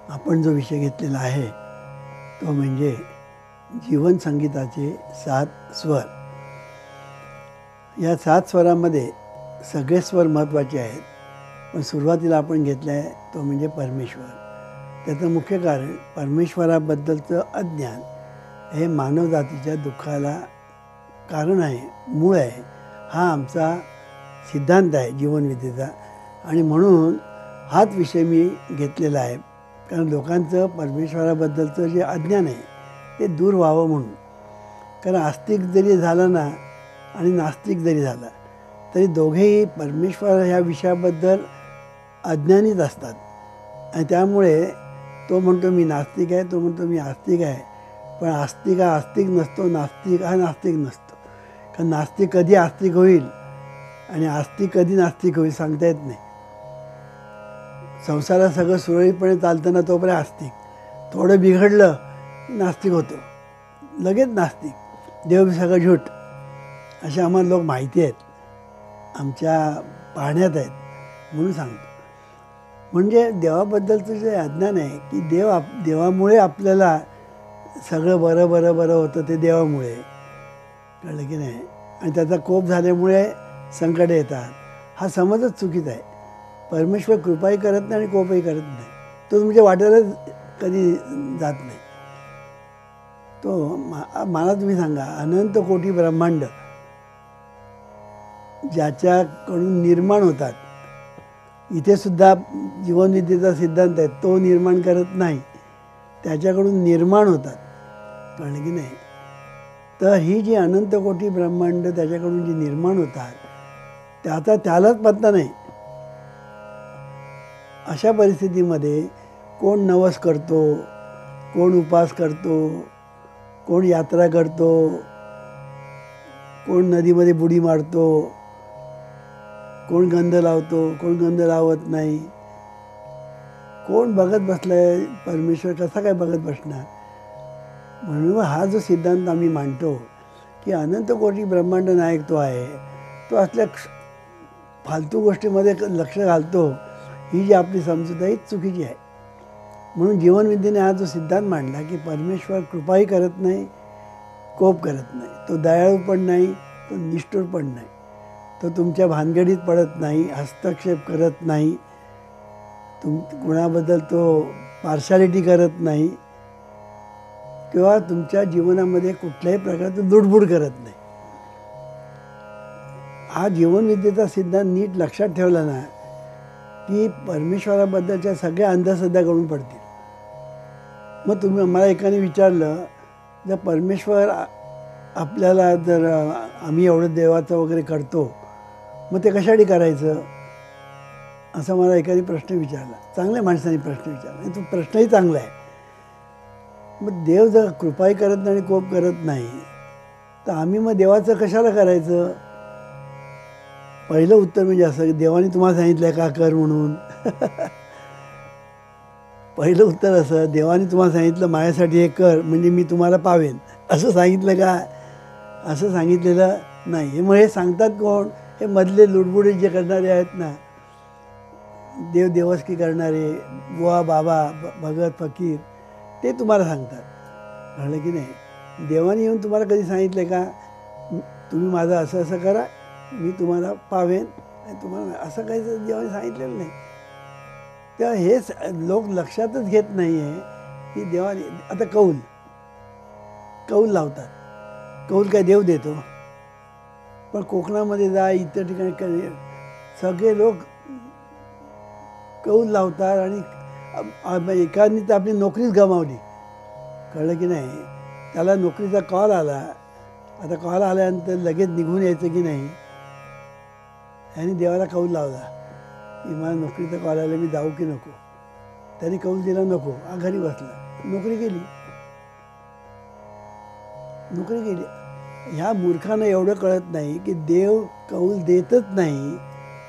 आपण जो विषय घेतलेला आहे तो म्हणजे जीवन संगीताचे 7 स्वर. या 7 स्वरामध्ये सगळे स्वर महत्त्वाचे आहेत, पण सुरुवातीला आपण घेतला आहे तो म्हणजे परमेश्वर. त्याचं मुख्य कारण परमेश्वराबद्दलचं अज्ञान हे मानवजातीच्या दुःखाला कारण आहे, मूळ आहे. हा आमचा सिद्धांत आहे जीवनविद्येचा, आणि म्हणून हाच विषय मी घेतलेला आहे. कारण लोकांचं परमेश्वराबद्दलचं जे अज्ञान आहे ते दूर व्हावं म्हणून. कारण आस्तिक जरी झालं ना आणि नास्तिक जरी झाला तरी दोघेही परमेश्वर ह्या विषयाबद्दल अज्ञानीच असतात. आणि त्यामुळे तो म्हणतो मी नास्तिक आहे, तो म्हणतो मी आस्तिक आहे. पण आस्तिक हा आस्तिक नसतो, नास्तिक हा नास्तिक नसतो. कारण नास्तिक कधी आस्तिक होईल आणि आस्तिक कधी नास्तिक होईल सांगता येत नाही. संसारात सगळं सुरळीतपणे चालताना तोपर्यंत आस्तिक, थोडं बिघडलं नास्तिक होतो, लगेच नास्तिक. देव सगळं झूट, असे आम्हाला लोक माहिती आहेत, आमच्या पाहण्यात आहेत, म्हणून सांगतो. म्हणजे देवाबद्दलचं जे अज्ञान आहे की देवामुळे आपल्याला सगळं बरं बरं बरं होतं, ते देवामुळे, कळलं की नाही. आणि त्याचा कोप झाल्यामुळे संकट येतात, हा समजच चुकीचा आहे. परमेश्वर कृपाही करत नाही आणि कोपही करत नाही. तो तुमच्या वाट्यालाच कधी जात नाही. तो मला तुम्ही सांगा, अनंत कोटी ब्रह्मांड ज्याच्याकडून निर्माण होतात, इथे सुद्धा जीवनविद्येचा सिद्धांत आहे, तो निर्माण करत नाही, त्याच्याकडून निर्माण होतात, कळलं की नाही. तर ही जी अनंत कोटी ब्रह्मांड त्याच्याकडून जी निर्माण होतात त्याचा त्यालाच पत्ता नाही. अशा परिस्थितीमध्ये कोण नवस करतो, कोण उपास करतो, कोण यात्रा करतो, कोण नदीमध्ये बुडी मारतो, कोण गंध लावतो, कोण गंध लावत नाही, कोण बघत बसलाय परमेश्वर कसा काय बघत बसणार. म्हणून हा जो सिद्धांत आम्ही मांडतो की अनंत कोटी ब्रह्मांड नायक तो आहे, तो असल्या फालतू गोष्टीमध्ये लक्ष घालतो, ही जी आपली समजूत आहे चुकीची आहे. म्हणून जीवनविद्येने हा जो सिद्धांत मांडला की परमेश्वर कृपाही करत नाही, कोप करत नाही, तो दयाळू पण नाही, तो निष्ठुर पण नाही, तो तुमच्या भानगडीत पडत नाही, हस्तक्षेप करत नाही, कोणाबद्दल तो पार्शालिटी करत नाही, किंवा तुमच्या जीवनामध्ये कुठल्याही प्रकारचं लुडबुड करत नाही. हा जीवनविद्येचा सिद्धांत नीट लक्षात ठेवला ना की परमेश्वराबद्दलच्या सगळ्या अंधश्रद्धा गळून पडतील. मग तुम्ही मला एकाने विचारलं, जर परमेश्वर आपल्याला जर आम्ही एवढं देवाचं वगैरे करतो, मग ते कशासाठी करायचं, असा मला एकाने प्रश्न विचारला. चांगल्या माणसाने प्रश्न विचारला, तो प्रश्नही चांगला आहे. मग देव जर कृपाही करत नाही आणि कोप करत नाही, तर आम्ही मग देवाचं कशाला करायचं. पहिलं उत्तर म्हणजे असं की देवाने तुम्हाला सांगितलं का कर म्हणून. पहिलं उत्तर असं, देवाने तुम्हाला सांगितलं माझ्यासाठी हे कर म्हणजे मी तुम्हाला पावेन, असं सांगितलं का. असं सांगितलेलं नाही. मग हे सांगतात कोण, हे मधले लुडबुडे जे करणारे आहेत ना, देवस्की करणारे बुवा बाबा भगत फकीर, ते तुम्हाला सांगतात, कळलं की नाही. देवाने येऊन तुम्हाला कधी सांगितलं का तुम्ही माझं असं असं करा मी तुम्हाला पावेन, तुम्हाला असं काही देवाने सांगितलेलं नाही. तेव्हा हेच लोक लक्षातच घेत नाही आहे की देवाने. आता कौल लावतात, कौल काय देव देतो. पण कोकणामध्ये जा, इतर ठिकाणी सगळे लोक कौल लावतात आणि एकाने तर आपली नोकरीच गमावली, कळलं की नाही. त्याला नोकरीचा कॉल आला, आता कॉल आल्यानंतर लगेच निघून यायचं की नाही. ह्याने देवाला कौल लावला की मला नोकरीचा कॉल आला, मी जाऊ की नको. त्याने कौल दिला नको, घरी बसला, नोकरी गेली. ह्या मूर्खांना एवढं कळत नाही की देव कौल देतच नाही,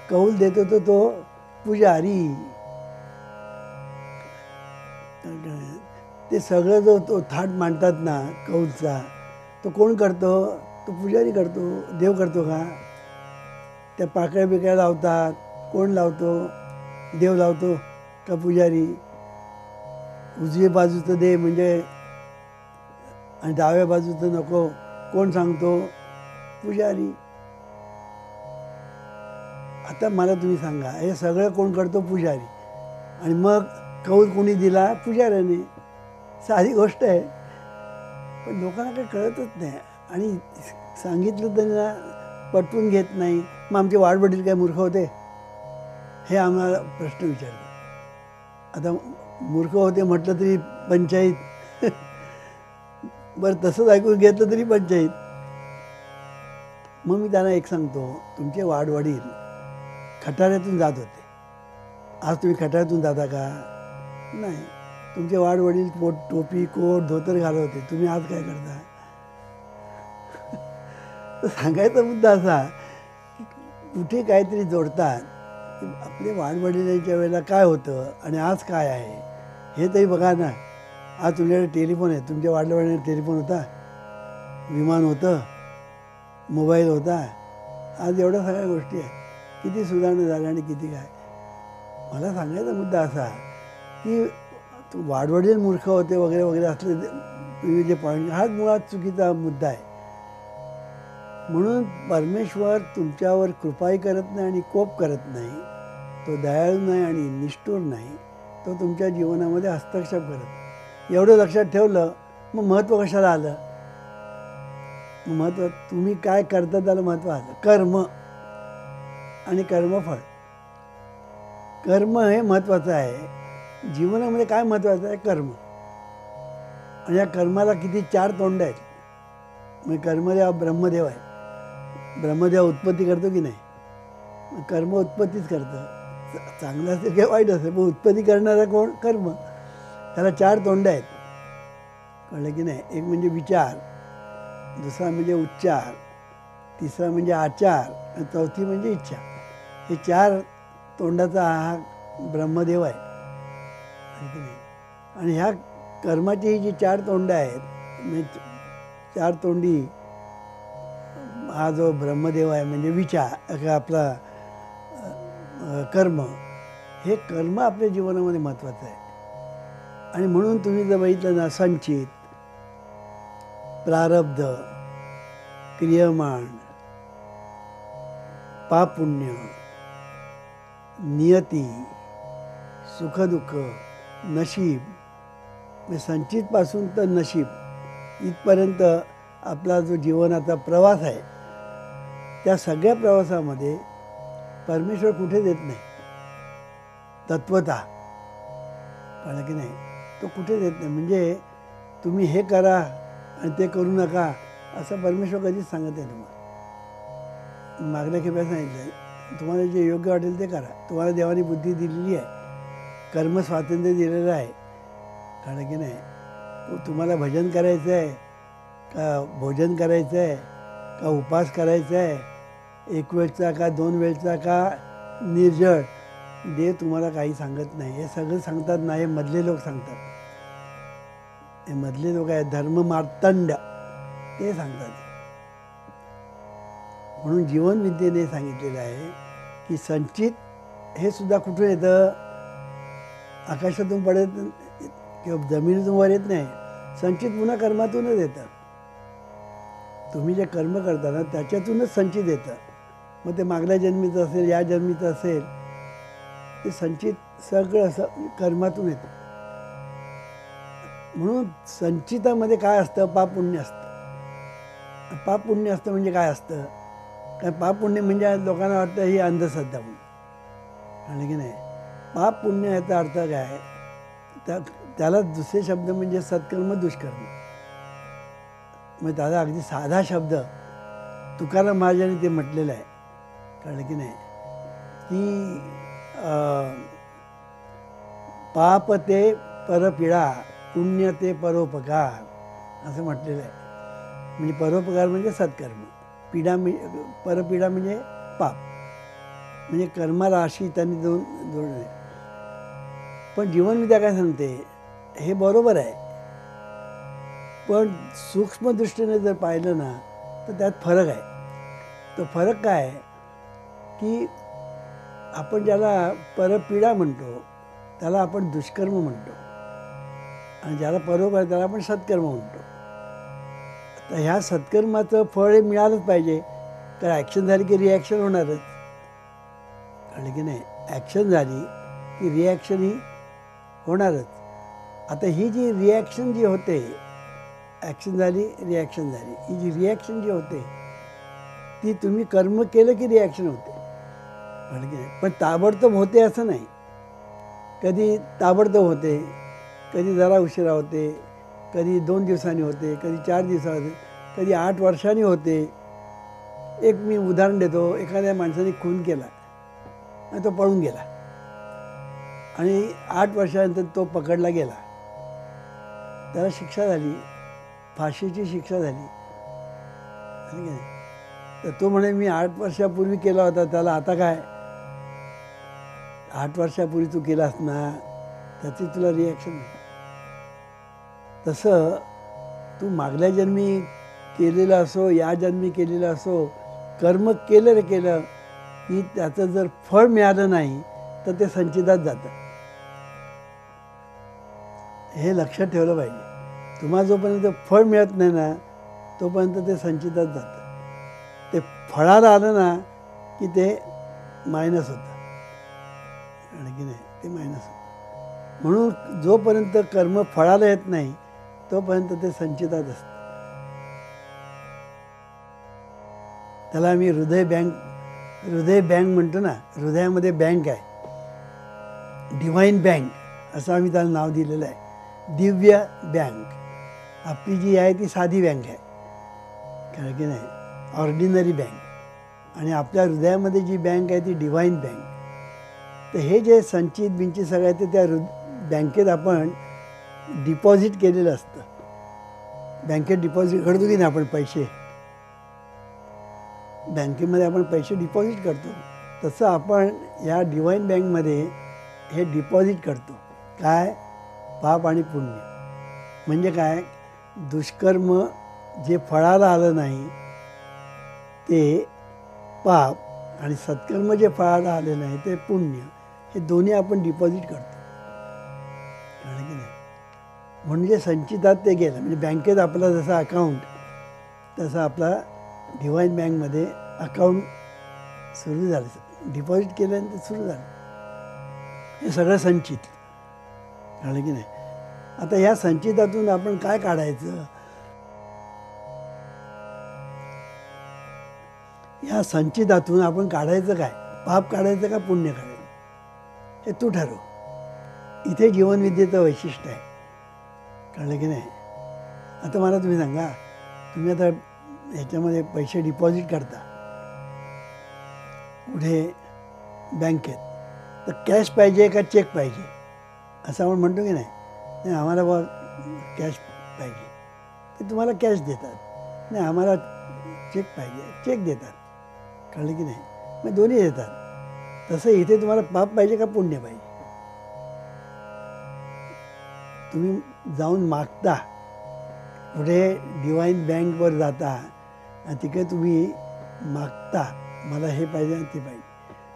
कौल देतो तो पुजारी. ते सगळं जो तो थाट मांडतात ना कौलचा, तो कोण करतो, तो पुजारी करतो. देव करतो का. त्या पाकळ्या बिकळ्या लावतात, कोण लावतो, देव लावतो का पुजारी. उजवी बाजूचं दे म्हणजे आणि डाव्या बाजूचं नको कोण सांगतो? पुजारी. आता मला तुम्ही सांगा, हे सगळं कोण करतो? पुजारी. आणि मग कौल कोणी दिला? पुजाऱ्याने. साधी गोष्ट आहे, पण लोकांना काही कळतच नाही. आणि सांगितलं तरी ना पटवून घेत नाही. मग आमचे वाडवडील काय मूर्ख होते? हे आम्हाला प्रश्न विचारतात. आता मूर्ख होते म्हटलं तरी पंचायत. बरं, तसंच ऐकून घेतलं तरी पंचायत. मग मी त्यांना एक सांगतो, तुमचे वाडवडील खटाऱ्यातून जात होते. आज तुम्ही खटाऱ्यातून जाता का? नाही. तुमचे वाडवडील टोपी कोट धोतर घालत होते, तुम्ही आज काय करता? तर सांगायचा मुद्दा असा की कुठे काहीतरी जोडतात. आपले वाडवडिलांच्या वेळेला काय होतं आणि आज काय आहे हे तरी बघा ना. आज तुमच्याकडे टेलिफोन आहे, तुमच्या वाडवडिलांना टेलिफोन होता, विमान होतं, मोबाईल होता. आज एवढ्या सगळ्या गोष्टी आहेत. किती सुधारणा झाल्या आणि किती काय. मला सांगायचा मुद्दा असा की वाडवडील मूर्ख होते वगैरे वगैरे असले जे पॉईंट, हाच मुळात चुकीचा मुद्दा आहे. म्हणून परमेश्वर तुमच्यावर कृपाही करत नाही आणि कोप करत नाही. तो दयाळू नाही आणि निष्ठुर नाही. तो तुमच्या जीवनामध्ये हस्तक्षेप करत नाही. एवढं लक्षात ठेवलं, मग महत्त्व कशाला आलं? महत्त्व तुम्ही काय करता त्याला महत्त्व आलं. कर्म आणि कर्मफळ. कर्म हे महत्त्वाचं आहे. जीवनामध्ये काय महत्त्वाचं आहे? कर्म. आणि या कर्माला किती 4 तोंड आहेत. म्हणजे कर्मदेव ब्रह्मदेव आहे. ब्रह्मदेव उत्पत्ती करतो की नाही? कर्म उत्पत्तीच करतं. चांगलं असेल किंवा वाईट असेल, पण उत्पत्ती करणारा कोण? कर्म. त्याला 4 तोंड आहेत. कळलं की नाही? एक म्हणजे विचार, दुसरा म्हणजे उच्चार, तिसरा म्हणजे आचार आणि चौथी म्हणजे इच्छा. हे 4 तोंडाचा हा ब्रह्मदेव आहे. आणि ह्या कर्माची ही जी 4 तोंड आहेत, म्हणजे 4 तोंडी हा जो ब्रह्मदेव आहे म्हणजे विचार आपला कर्म, हे कर्म आपल्या जीवनामध्ये महत्त्वाचं आहे. आणि म्हणून तुम्ही जर बघितलं ना, संचित, प्रारब्ध, क्रियमाण, पाप पुण्य, नियती, सुखदुःख, नशीब, म्हणजे संचितपासून तर नशीब इथपर्यंत आपला जो जीवनाचा प्रवास आहे, त्या सगळ्या प्रवासामध्ये परमेश्वर कुठे देत नाही. तत्वतः. कळलं की नाही? तो कुठे देत नाही. म्हणजे तुम्ही हे करा आणि ते करू नका असं परमेश्वर कधीच सांगत नाही तुम्हाला. मागल्या खेप्या सांगितलं, तुम्हाला जे योग्य वाटेल ते करा. तुम्हाला देवाने बुद्धी दिलेली आहे, कर्म स्वातंत्र्य दिलेलं आहे. कळलं की नाही? तुम्हाला भजन करायचं आहे का भोजन करायचं आहे का उपास करायचा आहे, 1 वेळचा का 2 वेळचा का निर्जळ, देव तुम्हाला काही सांगत नाही. हे सगळं सांगतात ना, हे मधले लोक सांगतात. हे मधले लोक आहेत, धर्म मार्तंड, ते सांगतात. म्हणून जीवनविद्येने सांगितलेलं आहे की संचित हे सुद्धा कुठून येतं? आकाशातून पडत किंवा जमिनीतून वर येत नाही. संचित पुन्हा कर्मातूनच येतं. तुम्ही जे कर्म करता ना त्याच्यातूनच संचित येतं. मग ते मागल्या जन्मीचं असेल, या जन्मीचं असेल, ते संचित सगळं कर्मातून येतं. म्हणून संचितामध्ये काय असतं? पाप पुण्य असतं. पाप पुण्य असतं म्हणजे काय असतं? काय पाप पुण्य म्हणजे लोकांना वाटतं ही अंधश्रद्धा म्हणून. कळलं की नाही? पाप पुण्य याचा अर्थ काय? त्याला दुसरे शब्द म्हणजे सत्कर्म, दुष्कर्म. मग त्याचा अगदी साधा शब्द तुकाराम महाराजांनी ते म्हटलेलं आहे. कळलं की नाही? की पाप ते परपीडा, पुण्य ते परोपकार असं म्हटलेलं आहे. म्हणजे परोपकार म्हणजे सत्कर्म, पीडा परपीडा म्हणजे पाप, म्हणजे कर्मराशी त्यांनी जोडले. पण जीवनविद्या काय सांगते? हे बरोबर आहे, पण सूक्ष्मदृष्टीने जर पाहिलं ना तर त्यात फरक आहे. तो फरक काय आहे की आपण ज्याला परपीडा म्हणतो त्याला आपण दुष्कर्म म्हणतो. आणि ज्याला परोपकार त्याला आपण सत्कर्म म्हणतो. तर ह्या सत्कर्माचं फळ हे मिळालंच पाहिजे. तर ॲक्शन झाली की रिॲक्शन होणारच, कळलं की नाही. ॲक्शन झाली की रिॲक्शन ही होणारच. आता ही जी रिॲक्शन जी होते, ॲक्शन झाली रिॲक्शन झाली, ही जी रिॲक्शन जी होते ती तुम्ही कर्म केलं की रिॲक्शन होते, कळलं की नाही. पण ताबडतोब होते असं नाही. कधी ताबडतोब होते, कधी जरा उशिरा होते, कधी 2 दिवसांनी होते, कधी 4 दिवसांनी होते, कधी 8 वर्षांनी होते. एक मी उदाहरण देतो. एखाद्या माणसाने खून केला आणि तो पळून गेला आणि 8 वर्षानंतर तो पकडला गेला. त्याला शिक्षा झाली, फाशीची शिक्षा झाली, की नाही. तर तो म्हणे मी 8 वर्षापूर्वी केला होता, त्याला आता काय, 8 वर्षापूर्वी तू केलास ना, त्याची तुला रिॲक्शन नाही. तसं तू मागल्या जन्मी केलेलं असो, या जन्मी केलेलं असो, कर्म केलं की त्याचं जर फळ मिळालं नाही तर ते संचितात जातं. हे लक्षात ठेवलं पाहिजे. तुम्हाला जोपर्यंत फळ मिळत नाही ना तोपर्यंत ते संचितात जातं. ते फळाला आलं ना की ते मायनस होतं, की नाही, ते मायनस होतं. म्हणून जोपर्यंत कर्म फळाला येत नाही तोपर्यंत ते संचितात असतं. त्याला आम्ही हृदय बँक म्हणतो ना. हृदयामध्ये बँक आहे, डिव्हाइन बँक असं आम्ही त्याला नाव दिलेलं आहे. दिव्य बँक. आपली जी आहे ती साधी बँक आहे, कारण की नाही, ऑर्डिनरी बँक. आणि आपल्या हृदयामध्ये जी बँक आहे ती डिव्हाइन बँक. तर हे जे संचित सगळं आहे ते त्या बँकेत आपण डिपॉझिट केलेलं असतं. बँकेत डिपॉझिट करतो की नाही आपण पैसे, बँकेमध्ये आपण पैसे डिपॉझिट करतो, तसं आपण या डिव्हाइन बँकमध्ये हे डिपॉझिट करतो. काय, पाप आणि पुण्य. म्हणजे काय, दुष्कर्म जे फळाला आलं नाही ते पाप, आणि सत्कर्म जे फळाला आले नाही ते पुण्य. हे दोन्ही आपण डिपॉझिट करतो, कळलं की नाही. म्हणजे संचितात ते गेलं. म्हणजे बँकेत आपला जसा अकाउंट तसा आपला डिव्हाइन बँकमध्ये अकाउंट सुरू झालं. डिपॉझिट केल्यानंतर सुरू झालं. हे सगळं संचित, कळलं की नाही. आता ह्या संचितातून आपण काय काढायचं, या संचितातून आपण काढायचं काय, पाप काढायचं का पुण्य काढायचं, हे तू ठरव. इथे जीवनविद्येचं वैशिष्ट्य आहे, कळलं की नाही. आता मला तुम्ही सांगा, तुम्ही आता ह्याच्यामध्ये पैसे डिपॉझिट करता कुठे, बँकेत, तर कॅश पाहिजे का चेक पाहिजे असं आपण म्हणतो की नाही. नाही आम्हाला बा कॅश पाहिजे, ते तुम्हाला कॅश देतात. नाही आम्हाला चेक पाहिजे, चेक देतात, कळलं की नाही. मग दोन्ही देतात. तसं इथे तुम्हाला पाप पाहिजे का पुण्य पाहिजे. तुम्ही जाऊन मागता कुठे, डिव्हाइन बँकवर जाता आणि तिकडे तुम्ही मागता, मला हे पाहिजे आणि ते पाहिजे.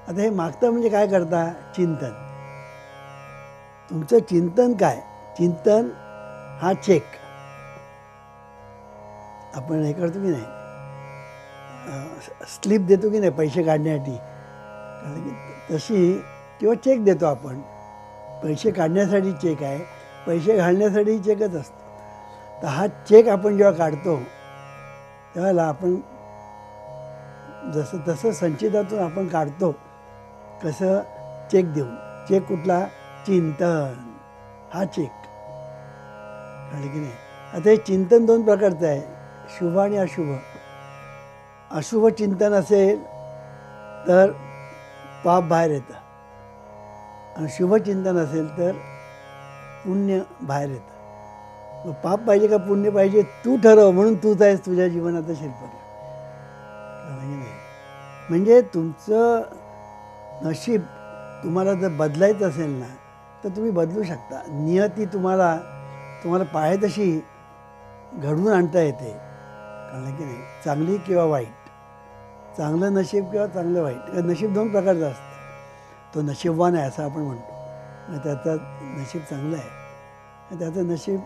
आता हे मागता म्हणजे काय करता, चिंतन. तुमचं चिंतन काय, चिंतन हा चेक आपण हे करतो की नाही, स्लिप देतो की नाही पैसे काढण्यासाठी, तशी, किंवा चेक देतो आपण. पैसे काढण्यासाठी चेक आहे, पैसे घालण्यासाठी चेकच असतो. तर हा चेक आपण जेव्हा काढतो त्यावेळेला आपण जसं तसं संचितातून आपण काढतो. कसं, चेक देऊन. चेक कुठला, चिंतन हा चेक, कळलं की नाही. आता हे चिंतन 2 प्रकारचं आहे, शुभ आणि अशुभ. अशुभ चिंतन असेल तर पाप बाहेर येतं, आणि शुभ चिंतन असेल तर पुण्य बाहेर येतं. मग पाप पाहिजे का पुण्य पाहिजे तू ठरव. म्हणून तूच आहेस तुझ्या जीवनाचा शिल्पकार, कळलं की नाही. म्हणजे तुमचं नशीब तुम्हाला जर बदलायचं असेल ना तर तुम्ही बदलू शकता. नियती तुम्हाला पाहिजे तशी घडवून आणता येते, कळलं की नाही. चांगली किंवा वाईट, चांगलं नशीब किंवा चांगलं वाईट. नशीब 2 प्रकारचं असतं. तो नशीबवान आहे असं आपण म्हणतो, मग त्याचं नशीब चांगलं आहे, त्याचं नशीब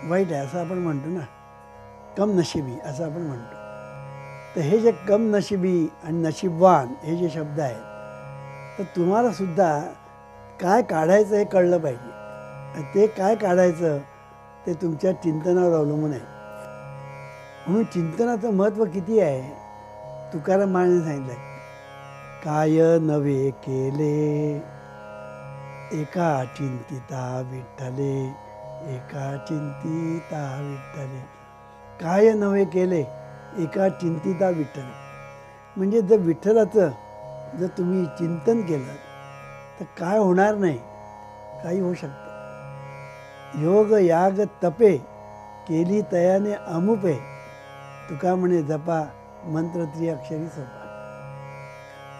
वाईट आहे असं आपण म्हणतो ना, कम नशिबी असं आपण म्हणतो. तर हे जे कम नशिबी आणि नशीबवान हे जे शब्द आहेत, तर तुम्हाला सुद्धा काय काढायचं हे कळलं पाहिजे. आणि ते काय काढायचं ते तुमच्या चिंतनावर अवलंबून आहे. म्हणून चिंतनाचं महत्त्व किती आहे, तुकाराम महाराजांनी सांगितलं, काय नवे केले एका चिंतिता विठ्ठले, एका चिंतिता विठ्ठले. काय नवे केले एका चिंतिता विठ्ठले. म्हणजे जर विठ्ठलाचं जर तुम्ही चिंतन केलं तर काय होणार नाही, काही होऊ शकतं. योग याग तपे केली तयाने अमुपे, तुका म्हणे जपा मंत्र त्रिअक्षरी सोपा.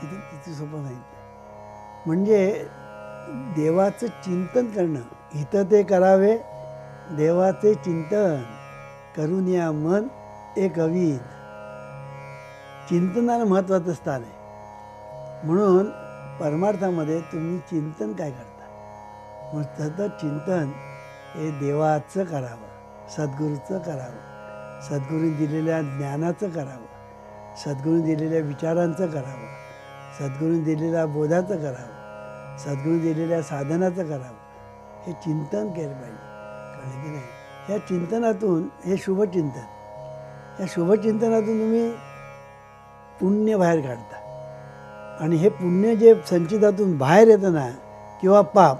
किती सोपं सांगितलं. म्हणजे देवाचं चिंतन करणं, हितं ते करावे देवाचे चिंतन, करून या मन एक अविद. चिंतनाला महत्त्वाचं स्थान आहे. म्हणून परमार्थामध्ये तुम्ही चिंतन काय करता, मग सतत चिंतन हे देवाचं करावं, सद्गुरूचं करावं, सद्गुरूंनी दिलेल्या ज्ञानाचं करावं, सद्गुरूंनी दिलेल्या विचारांचं करावं, सद्गुरूंनी दिलेल्या बोधाचं करावं, सद्गुरूंनी दिलेल्या साधनाचं करावं. हे चिंतन केलं पाहिजे, कळलं की नाही. ह्या चिंतनातून हे शुभचिंतन, या शुभचिंतनातून तुम्ही पुण्य बाहेर काढता. आणि हे पुण्य जे संचितातून बाहेर येतं ना, किंवा पाप,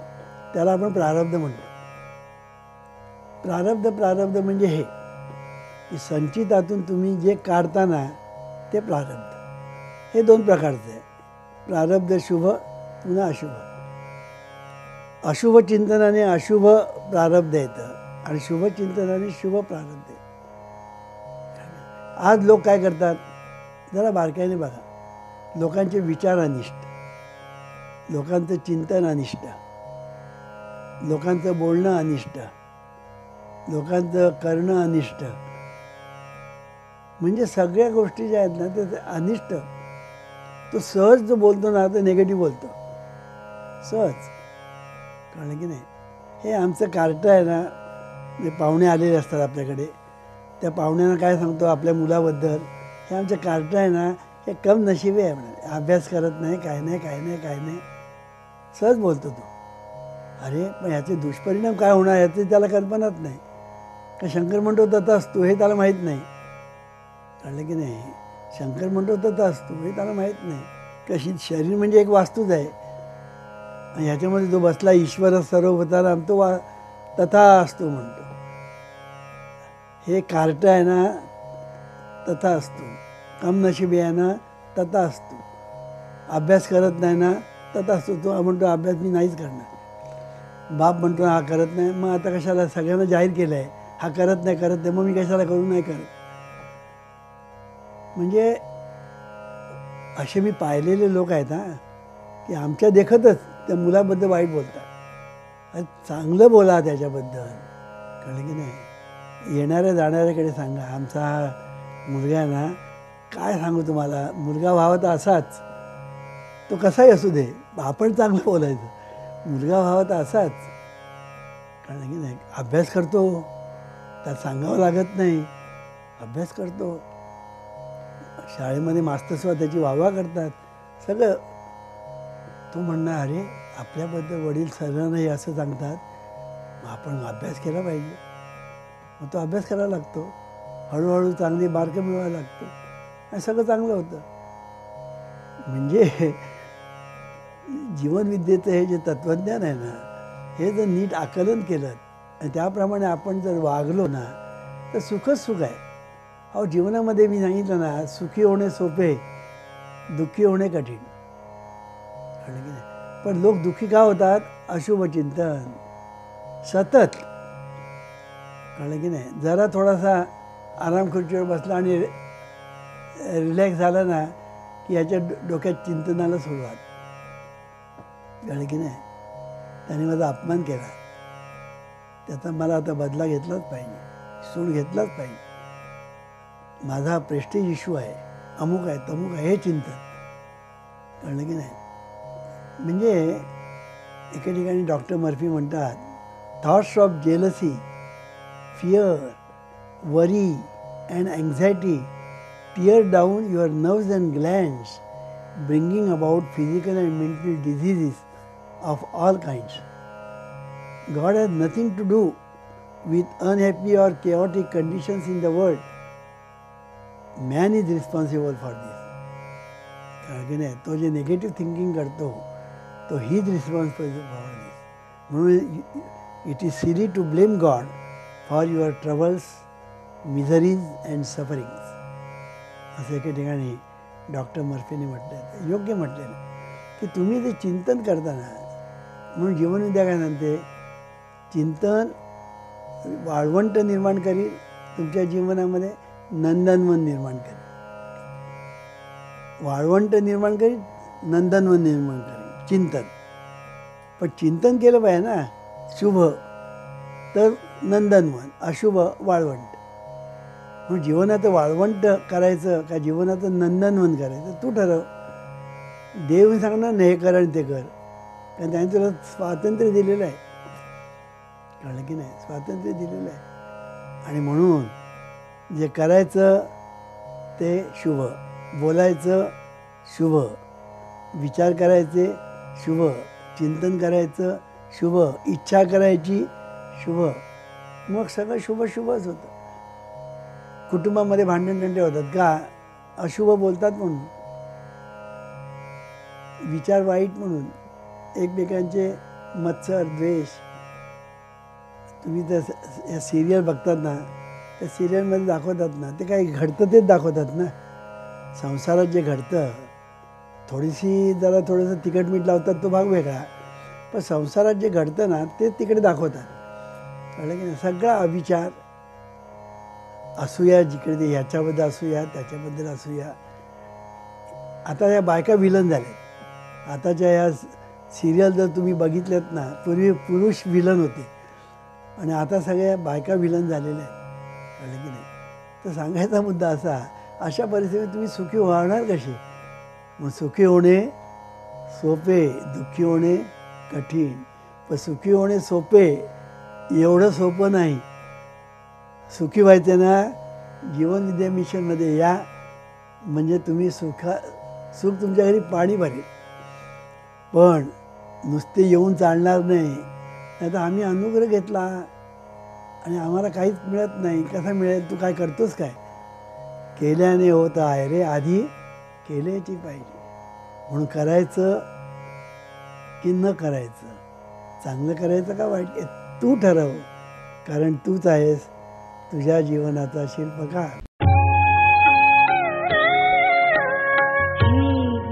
त्याला आपण प्रारब्ध म्हणतो. प्रारब्ध म्हणजे हे की संचितातून तुम्ही जे काढता ना ते प्रारब्ध. हे दोन प्रकारचं आहे, प्रारब्ध शुभ पुन्हा अशुभ. अशुभ चिंतनाने अशुभ प्रारब्ध येतं आणि शुभ चिंतनाने शुभ प्रारब्ध येतं. आज लोक काय करतात, जरा बारकाईने बघा. लोकांचे विचार अनिष्ट, लोकांचं चिंतन अनिष्ट, लोकांचं बोलणं अनिष्ट, लोकांचं करणं अनिष्ट. म्हणजे सगळ्या गोष्टी ज्या आहेत ना ते अनिष्ट. तो सहज जो बोलतो ना तो निगेटिव्ह बोलतो, सहज, कळलं की नाही. हे आमचं कार्ट आहे ना, जे पाहुणे आलेले असतात आपल्याकडे, त्या पाहुण्यांना काय सांगतो आपल्या मुलाबद्दल, हे आमचं कार्ट आहे ना, हे कम नशिबी आहे म्हणा. अभ्यास करत नाही, काय नाही काय नाही काय नाही, सहज बोलतो तो. अरे पण ह्याचे दुष्परिणाम काय होणार याची त्याला कल्पनाच नाही. का शंकर म्हणतो तथा असतो हे त्याला माहीत नाही, कळलं की नाही. शंकर म्हणतो तथा असतो हे त्याला माहीत नाही. कशी शरीर म्हणजे एक वास्तूच आहे, आणि ह्याच्यामध्ये जो बसला ईश्वर सर्वभूताला तो तथा असतो म्हणतो. हे कार्ट आहे ना तथा असतो, कम नशिबी आहे ना तथा असतो. अभ्यास करत नाही ना तथा असतो. तो म्हणतो अभ्यास मी नाहीच करणार. बाप म्हणतो हा करत नाही, मग आता कशाला, सगळ्यांना जाहीर केलं आहे हा करत नाही, मग मी कशाला करू नाही करत. म्हणजे असे मी पाहिलेले लोक आहेत हा, की आमच्या देखतच त्या मुलाबद्दल वाईट बोलतात. चांगलं बोला त्याच्याबद्दल, कळलं की नाही. येणाऱ्या जाणाऱ्याकडे सांगा आमचा हा मुलगा ना, काय सांगू तुम्हाला, मुलगा व्हावा तर असाच, तो कसाही असू दे, आपण चांगलं बोलायचं. मुलगा व्हावा तर असाच, कळलं की नाही. अभ्यास करतो, त्याला सांगावं लागत नाही, अभ्यास करतो. शाळेमध्ये मास्तरसुद्धा त्याची वाहवा करतात सगळं. तो म्हणणार अरे आपल्याबद्दल वडील सर्वांनाही असं सांगतात, मग आपण अभ्यास केला पाहिजे. मग तो अभ्यास करायला लागतो, हळूहळू चांगली मार्क मिळवायला लागतो आणि सगळं चांगलं होतं. म्हणजे जीवनविद्येचं हे जे तत्त्वज्ञान आहे ना, हे जर नीट आकलन केलं आणि त्याप्रमाणे आपण जर वागलो ना तर सुखच सुख आहे. अहो जीवनामध्ये मी सांगितलं ना, सुखी होणे सोपे, दुःखी होणे कठीण, कळलं की नाही. पण लोक दुःखी का होतात, अशुभ चिंतन सतत, कळलं की नाही. जरा थोडासा आराम खुर्चीवर बसला आणि रिलॅक्स झाला ना की याच्या डोक्यात चिंतनाला सुरुवात, कळलं की नाही. त्याने माझा अपमान केला, त्याचा मला आता बदला घेतलाच पाहिजे, सूड घेतलाच पाहिजे. माझा प्रेस्टीज इश्यू आहे, अमुक आहे तमुक आहे, हे चिंतन, कळलं की नाही. म्हणजे एके ठिकाणी डॉक्टर मर्फी म्हणतात thoughts of jealousy, fear, worry and anxiety tear down your nerves and glands, bringing about physical and mental diseases of all kinds. God has nothing to do with unhappy or chaotic conditions in the world. Man is responsible for this. कारण की नाही, तो जे negative thinking करतो तो he is responsible for this. म्हणून it is silly to blame God for your troubles, miseries and sufferings. असं एके ठिकाणी डॉक्टर मर्फीने म्हटलं, योग्य म्हटलेलं की तुम्ही जे चिंतन करताना, म्हणून जीवनविद्या काय सांगते, चिंतन वाळवंट निर्माण करील तुमच्या जीवनामध्ये, नंदनवन निर्माण करेल. वाळवंट निर्माण करील, नंदनवन निर्माण करेल चिंतन. पण चिंतन केलं पाहिजे ना शुभ, तर नंदनवन, अशुभ वाळवंट. मग जीवनाचं वाळवंट करायचं का जीवनाचं नंदनवन करायचं, तू ठरव. देव सांगणार नाही हे कर आणि ते कर, कारण त्याने तुला स्वातंत्र्य दिलेलं आहे. कळलं की नाही, स्वातंत्र्य दिलेलं आहे. आणि म्हणून जे करायचं ते शुभ, बोलायचं शुभ, विचार करायचे शुभ, चिंतन करायचं शुभ, इच्छा करायची शुभ, मग सगळं शुभ शुभच होतं. कुटुंबामध्ये भांडणतंटे होतात का, अशुभ बोलतात म्हणून, विचार वाईट म्हणून, एकमेकांचे मत्सर द्वेष. तुम्ही त्या सिरियल बघतात ना, त्या सिरियलमध्ये दाखवतात ना, ते काही घडतं तेच दाखवतात ना. संसारात जे घडतं, थोडीशी जरा थोडंसं तिखट मीठ लावतात तो भाग वेगळा, पण संसारात जे घडतं ना ते तिकडे दाखवतात. कळलं की नाही, सगळा अविचार, असूया, जिकडे ते ह्याच्याबद्दल असूया, त्याच्याबद्दल असूया. आता या बायका विलन झाल्यात. आताच्या या सिरियल जर तुम्ही बघितल्यात ना, पूर्वी पुरुष विलन होते आणि आता सगळ्या बायका विलन झालेल्या आहेत. कळलं की नाही. तर सांगायचा मुद्दा असा, अशा परिस्थितीत तुम्ही सुखी होणार कसे. मग सुखी होणे सोपे, दुःखी होणे कठीण. पण सुखी होणे सोपे एवढं सोपं नाही. सुखी व्हायचं ना, जीवनविद्या मिशनमध्ये या, म्हणजे तुम्ही सुख तुमच्या घरी पाणी भरेल. पण नुसते येऊन चालणार नाही. नाही तर आम्ही अनुग्रह घेतला आणि आम्हाला काहीच मिळत नाही, कसा मिळेल, तू काय करतोस काय. केल्याने होत आहे रे, आधी केल्याची पाहिजे. म्हणून करायचं की न करायचं, चांगलं करायचं का वाईट, तू ठरव. कारण तूच आहेस तुझ्या जीवनाचा शिल्पकार.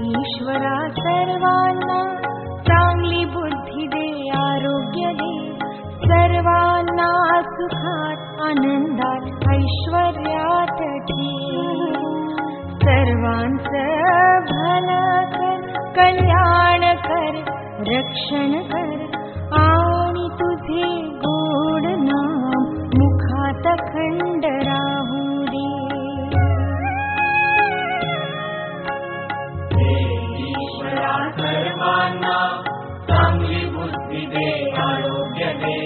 ईश्वरा सर्वांना चांगली बुद्धी दे, आरोग्य दे, सर्वांना सुखात आनंदात ऐश्वर्यात ठेव. सर्वांचं भलं कर, कल्याण कर, रक्षण कर, आणि तुझे गोड नाम मुखात खंड राहू दे. ईश्वरा सर्वांना चांगली बुद्धी दे, आरोग्य दे,